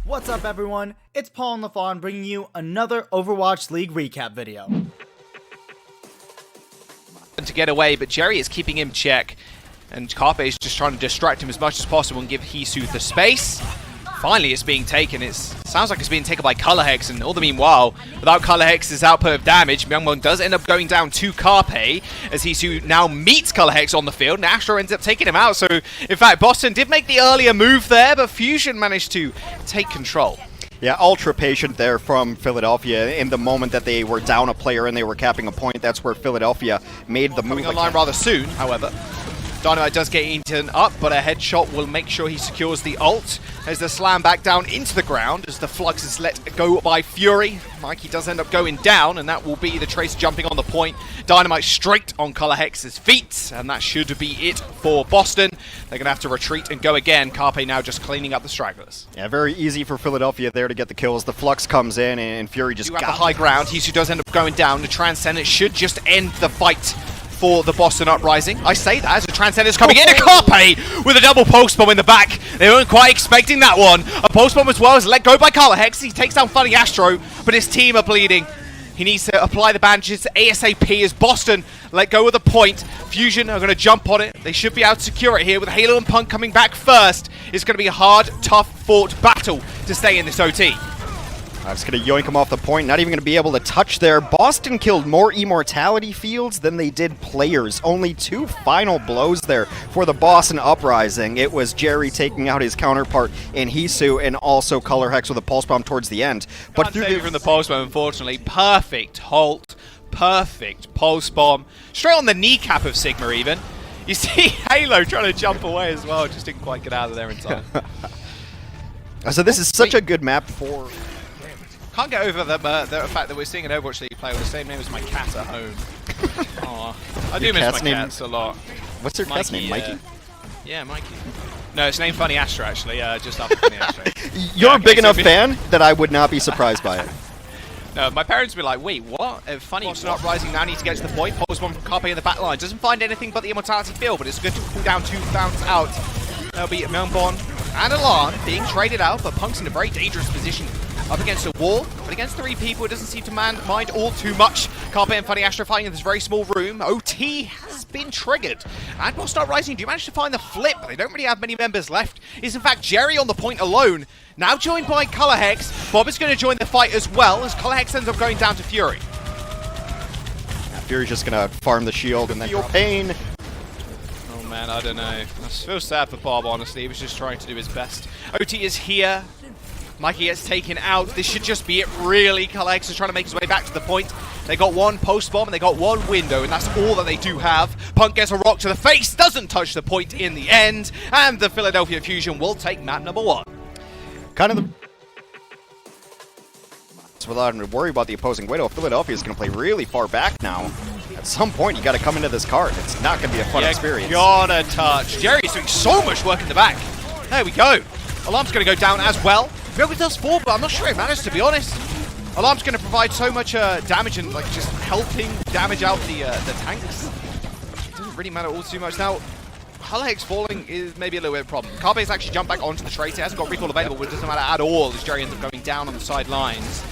What's up everyone, it's Paul and Lafon bringing you another Overwatch League recap video. To get away, but Jerry is keeping him check, and Carpe is just trying to distract him as much as possible and give Hisu the space. Finally it's being taken. It sounds like it's being taken by Color Hex, and all the meanwhile, without Color Hex's output of damage, Myungwon does end up going down to Carpe as Hisu now meets Color Hex on the field, and Astro ends up taking him out. So in fact Boston did make the earlier move there, but Fusion managed to take control. Yeah, ultra patient there from Philadelphia. In the moment that they were down a player and they were capping a point, that's where Philadelphia made the move. Coming online rather soon, however. Dynamite does get eaten up, but a headshot will make sure he secures the ult as the slam back down into the ground as the Flux is let go by Fury. Mikey does end up going down, and that will be the Trace jumping on the point. Dynamite straight on Color Hex's feet, and that should be it for Boston. They're going to have to retreat and go again. Carpe now just cleaning up the stragglers. Yeah, very easy for Philadelphia there to get the kills. The Flux comes in, and Fury just got the high ground. Hisu does end up going down. The Transcendent should just end the fight for the Boston Uprising. I say that as the Transcendent's coming in, and Carpe with a double pulse bomb in the back. They weren't quite expecting that one. A pulse bomb as well is let go by Color Hex. He takes down Funny Astro, but his team are bleeding. He needs to apply the bandages ASAP as Boston let go of the point. Fusion are going to jump on it. They should be able to secure it here with Halo and Punk coming back first. It's going to be a hard, tough fought battle to stay in this OT. It's going to yoink him off the point, not even going to be able to touch there. Boston killed more Immortality fields than they did players. Only 2 final blows there for the Boston Uprising. It was Jerry taking out his counterpart in Hisu, and also Color Hex with a pulse bomb towards the end. But through from the pulse bomb, unfortunately. Perfect halt, perfect pulse bomb. Straight on the kneecap of Sigma even. You see Halo trying to jump away as well, just didn't quite get out of there in time. So this is such a good map for... Can't get over the fact that we're seeing an Overwatch League player with the same name as my cat at home. Aww. I do miss my cats a lot. What's your cat's name, Mikey? Yeah, Mikey. No, it's named Funny Astro, actually, just after Funny Astro. You're a big enough fan that I would not be surprised by it. No, my parents would be like, wait, what? Funny Boston Uprising now needs to get to the point. Pulls one from Carpe in the back line. Doesn't find anything but the Immortality field, but it's good to pull down 2 rounds out. That'll be Myungbon and Alarm being traded out, but Punk's in a very dangerous position. Up against a wall, but against 3 people, it doesn't seem to mind all too much. Carpe and Funny Astro fighting in this very small room. OT has been triggered. And Boston Uprising do manage to find the flip. They don't really have many members left. It's in fact Jerry on the point alone. Now joined by Color Hex. Bob is going to join the fight as well, as Color Hex ends up going down to Fury. Yeah, Fury's just going to farm the shield and then feel pain. Oh man, I don't know. I feel sad for Bob, honestly. He was just trying to do his best. OT is here. Mikey gets taken out. This should just be it, really. Color Hex is trying to make his way back to the point. They got 1 post bomb and they got 1 window, and that's all that they do have. Punk gets a rock to the face, doesn't touch the point in the end, and the Philadelphia Fusion will take map number 1. Kind of the... without having to worry about the opposing window, Philadelphia is going to play really far back now. At some point, you got to come into this card. It's not going to be a fun experience. Gotta touch. Jerry's doing so much work in the back. There we go. Alarm's going to go down as well. Yoga does fall, but I'm not sure it matters, to be honest. Alarm's going to provide so much damage and like just helping damage out the tanks. It doesn't really matter all too much. Now, Color Hex falling is maybe a little bit of a problem. Carpe's actually jumped back onto the Trace. He hasn't got recall available, but it doesn't matter at all as Jerry ends up going down on the sidelines.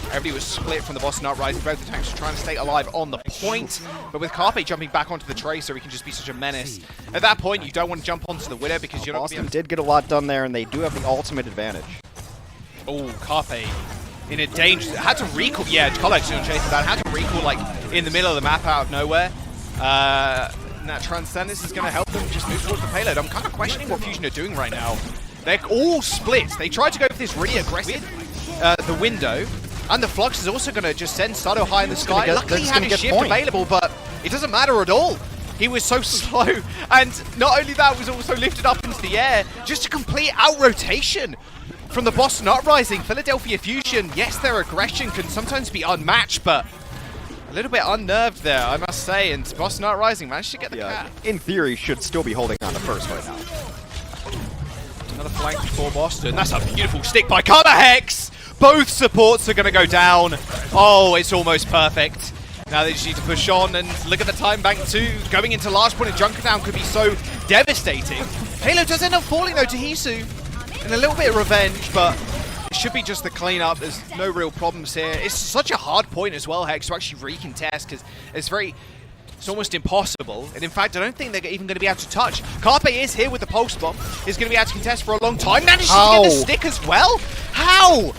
Everybody was split from the Boston Uprising. Both the tanks are trying to stay alive on the point. But with Carpe jumping back onto the Trace, so he can just be such a menace. At that point, you don't want to jump onto the Widow because you're not... Boston did get a lot done there, and they do have the ultimate advantage. Oh, Carpe in a danger. Had to recall. Yeah, Color Hex didn't chase it down. Had to recall like in the middle of the map out of nowhere. That Transcendence is going to help them just move towards the payload. I'm kind of questioning what Fusion are doing right now. They're all split. They tried to go for this really aggressive, the window. And the Flux is also going to just send Sato high in the sky. Luckily he had his shift available, but it doesn't matter at all. He was so slow. And not only that, was also lifted up into the air just to complete out rotation from the Boston Uprising. Philadelphia Fusion, yes, their aggression can sometimes be unmatched, but a little bit unnerved there, I must say. And Boston Uprising managed to get the cat. In theory, should still be holding on to first right now. Another flank for Boston. That's a beautiful stick by Color Hex. Both supports are going to go down. Oh, it's almost perfect. Now they just need to push on, and look at the time bank too. Going into large point of Junkertown could be so devastating. Halo does end up falling though to Hisu. And a little bit of revenge, but It should be just the cleanup. There's no real problems here. It's such a hard point as well, Hex, to actually recontest because it's almost impossible. And in fact, I don't think they're even going to be able to touch. Carpe is here with the pulse bomb. He's going to be able to contest for a long time. Manages to get the stick as well. How?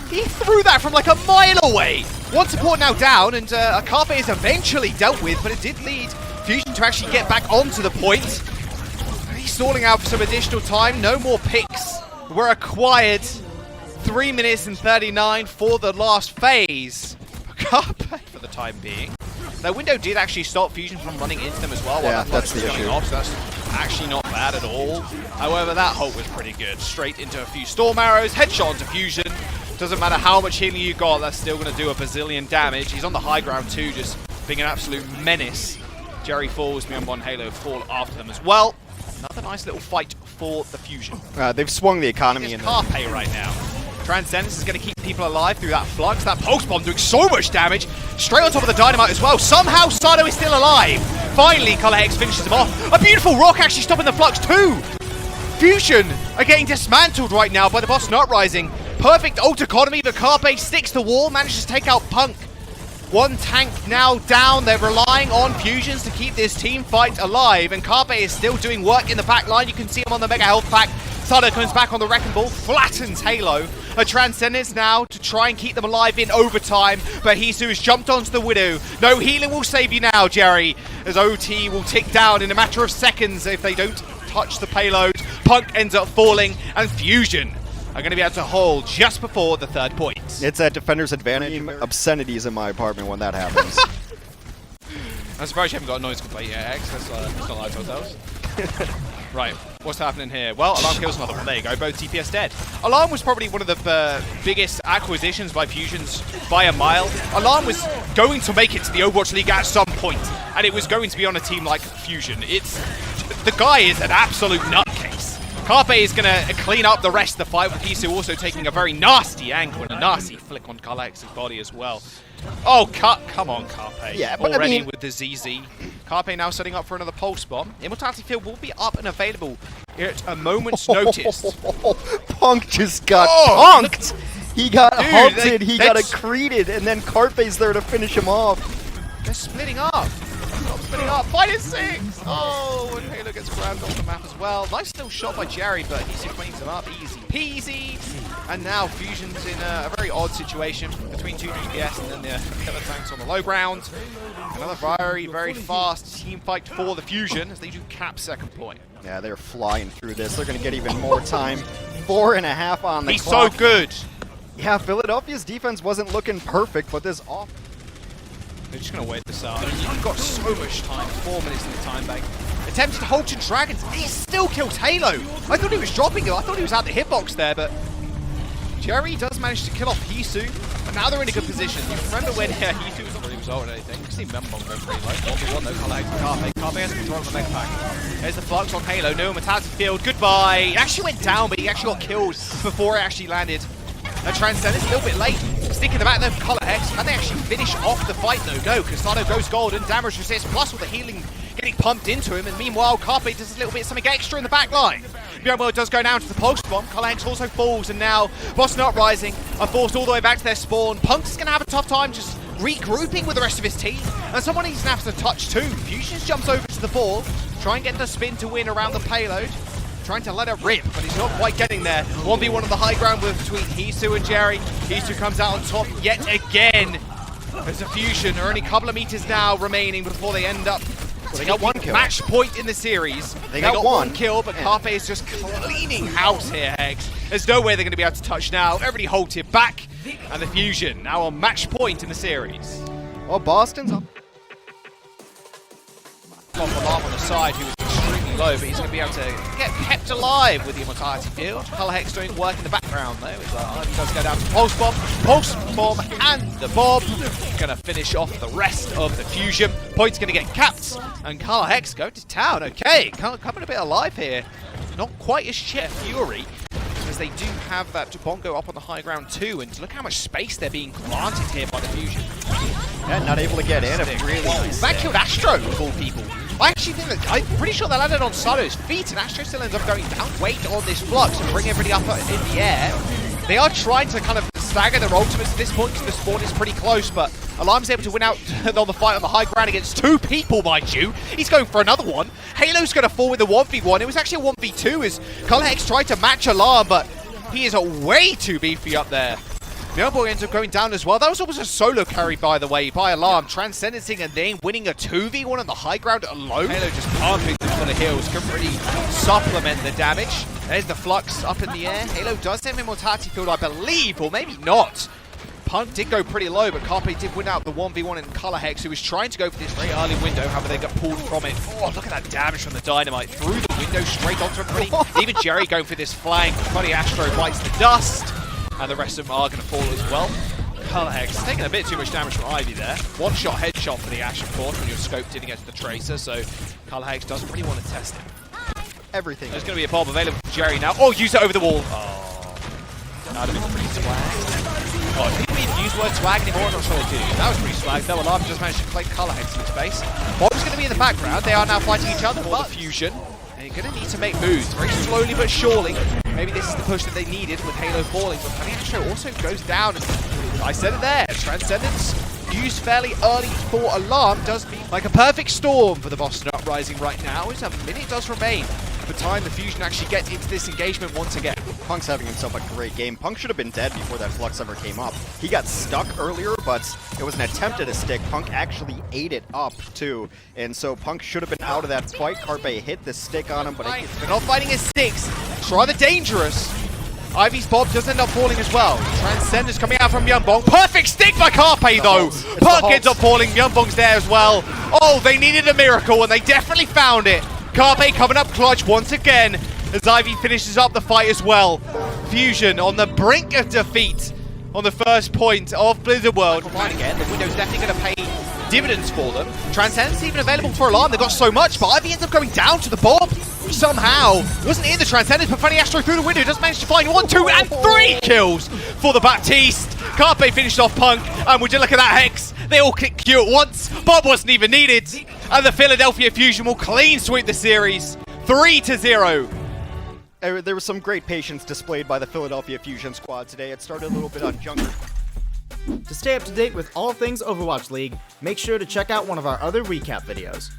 He threw that from like a mile away. One support now down, and Carpe is eventually dealt with, but it did lead Fusion to actually get back onto the point. He's stalling out for some additional time. No more picks were acquired. 3 minutes and 39 for the last phase. Carpe for the time being. Their window did actually stop Fusion from running into them as well. Yeah, that's the issue. Off, so that's actually not bad at all. However, that ult was pretty good. Straight into a few Storm Arrows, headshot into Fusion. Doesn't matter how much healing you got, that's still going to do a bazillion damage. He's on the high ground too, just being an absolute menace. Jerry falls, Beyond Halo fall after them as well. Another nice little fight for the Fusion. They've swung the economy in Carpe right now. Transcendence is going to keep people alive through that flux. That pulse bomb doing so much damage. Straight on top of the dynamite as well. Somehow Sado is still alive. Finally, ColorX finishes him off. A beautiful rock actually stopping the flux too. Fusion are getting dismantled right now by the Boston Uprising. Perfect ult economy, but Carpe sticks to the wall, manages to take out Punk. One tank now down. They're relying on Fusions to keep this team fight alive, and Carpe is still doing work in the back line. You can see him on the Mega Health Pack. Sado comes back on the Wrecking Ball, flattens Halo. A Transcendence now to try and keep them alive in overtime, but Hisu has jumped onto the Widow. No healing will save you now, Jerry, as OT will tick down in a matter of seconds if they don't touch the payload. Punk ends up falling, and Fusion are going to be able to hold just before the third point. It's a defender's advantage. Obscenities in my apartment when that happens. I'm surprised you haven't got a noise complaint yet, X. That's not like ourselves. Right, what's happening here? Well, Alarm kills another one. There you go, both TPS dead. Alarm was probably one of the biggest acquisitions by Fusions by a mile. Alarm was going to make it to the Overwatch League at some point, and it was going to be on a team like Fusion. The guy is an absolute nutcase. Carpe is going to clean up the rest of the fight, with Hisu also taking a very nasty angle and a nasty flick on ColorX's body as well. Oh, come on, Carpe. Yeah, but already I mean, with the ZZ. Carpe now setting up for another pulse bomb. Immortality Field will be up and available at a moment's notice. Punk just got punked. He got hunted, he got accreted, and then Carpe's there to finish him off. They're splitting up. Splitting up. 5-6. Oh, and Halo gets grabbed off the map as well. Nice little shot by Jerry, but he cleans him up. Easy peasy. And now Fusion's in a very odd situation between two DPS and then the killer tanks on the low ground. Another very, very fast team fight for the Fusion as they do cap second point. Yeah, they're flying through this. They're going to get even more time. 4.5 on the He's clock. so good. Yeah, Philadelphia's defense wasn't looking perfect, but this off. They're just going to wait this out. You've got so much time. 4 minutes in the time bank. Attempted to hold to Dragons. He still kills Halo. I thought he was dropping it. I thought he was out the hitbox there, but Jerry does manage to kill off Hisu. But now they're in a good position. You remember when Hisu was not really resolved or anything. You can see Membong go pretty low. 1v1 though. Carpe. Carpe has control of the Mega Pack. There's the flux on Halo. No Immortality Field. Goodbye. It actually went down, but he actually got killed before it actually landed. And Transcendence a little bit late. Stick in the back there for Color Hex. Can they actually finish off the fight though? No, because Sado goes golden, damage resist, plus all the healing getting pumped into him. And meanwhile, Carpe does a little bit something extra in the back line. Beyond does go down to the pulse bomb. Color Hex also falls, and now Boston Uprising are forced all the way back to their spawn. Punk's going to have a tough time just regrouping with the rest of his team. And someone needs to have to touch too. Fusions jumps over to the ball, try and get the spin to win around the payload. Trying to let it rip, but he's not quite getting there. 1v1 on the high ground between Hisu and Jerry. Hisu comes out on top yet again. There's a Fusion. There are only a couple of meters now remaining before they end up. Well, they got one kill. Match point in the series. They got one kill, but Carpe is just cleaning house here, Hex. There's no way they're going to be able to touch now. Everybody halted back, and the Fusion now on match point in the series. Well, Boston's up. Alarm on the side, who was extremely low, but he's going to be able to get kept alive with the Immortality Field. Color Hex doing work in the background though. He does go down to Pulse Bomb, and the Bomb. Going to finish off the rest of the Fusion. Point's going to get capped, and Color Hex go to town. Okay, coming a bit alive here. Not quite as Chef Fury, because they do have that Bongo up on the high ground too, and look how much space they're being granted here by the Fusion. Yeah, not able to get in. Really that killed Astro, of all people. I actually think that, I'm pretty sure that landed on Sado's feet, and Astro still ends up going down. Wait on this flux and bring everybody up in the air. They are trying to kind of stagger their ultimates at this point because the spawn is pretty close, but Alarm's able to win out on the fight on the high ground against 2 people, mind you. He's going for another one. Halo's going to fall with a 1v1. It was actually a 1v2 as Colorhex tried to match Alarm, but he is way too beefy up there. Mjolnir ends up going down as well. That was almost a solo carry, by the way, by Alarm. Transcendencing and then winning a 2v1 on the high ground alone. Halo just pumping them for the hills. Can really supplement the damage. There's the Flux up in the air. Halo does have Immortality Field, I believe, or maybe not. Punk did go pretty low, but Carpe did win out the 1v1 in Colorhex, who was trying to go for this very early window. However, they got pulled from it. Oh, look at that damage from the Dynamite. Through the window, straight onto everybody. Even Jerry going for this flank. Funny Astro bites the dust. And the rest of them are going to fall as well. Colorhex taking a bit too much damage from Ivy there. One-shot headshot for the Ash, of course, when you're scoped in against the Tracer, so Colorhex doesn't really want to test it. Everything. There's going to be a bomb available for Jerry now. Oh, use it over the wall. Oh, that would have been pretty swag. Oh, I think we even use the word swag anymore. I'm not sure they do. That was pretty swag. Though Alarm just managed to play Colorhex in space. Bomb's going to be in the background. They are now fighting each other for the fusion. They're going to need to make moves very slowly but surely. Maybe this is the push that they needed with Halo falling, but Funny Astro also goes down. I said it there. Transcendence used fairly early for Alarm does mean like a perfect storm for the Boston Uprising right now. As a minute does remain for time the Fusion actually gets into this engagement once again. Punk's having himself a great game. Punk should have been dead before that Flux ever came up. He got stuck earlier, but it was an attempt at a stick. Punk actually ate it up, too. And so Punk should have been out of that fight. Carpe hit the stick on him, but they're not fighting his sticks. It's rather dangerous. Ivy's Bob does end up falling as well. Transcendence coming out from Myunbong. Perfect stick by Carpe, though. Punk ends up falling. Myunbong's there as well. Oh, they needed a miracle, and they definitely found it. Carpe coming up clutch once again as Ivy finishes up the fight as well. Fusion on the brink of defeat on the first point of Blizzard World. Right again, the window's definitely going to pay dividends for them. Transcendence even available for Alarm. They've got so much, but Ivy ends up going down to the bomb. Somehow, wasn't in the Transcendence, but Funny Astro through the window does manage to find 1, 2, and 3 kills for the Baptiste. Carpe finished off Punk, and would you look at that Hex? They all kick Q at once. Bob wasn't even needed, and the Philadelphia Fusion will clean sweep the series, 3-0. There was some great patience displayed by the Philadelphia Fusion squad today. It started a little bit on Junker. To stay up to date with all things Overwatch League, make sure to check out one of our other recap videos.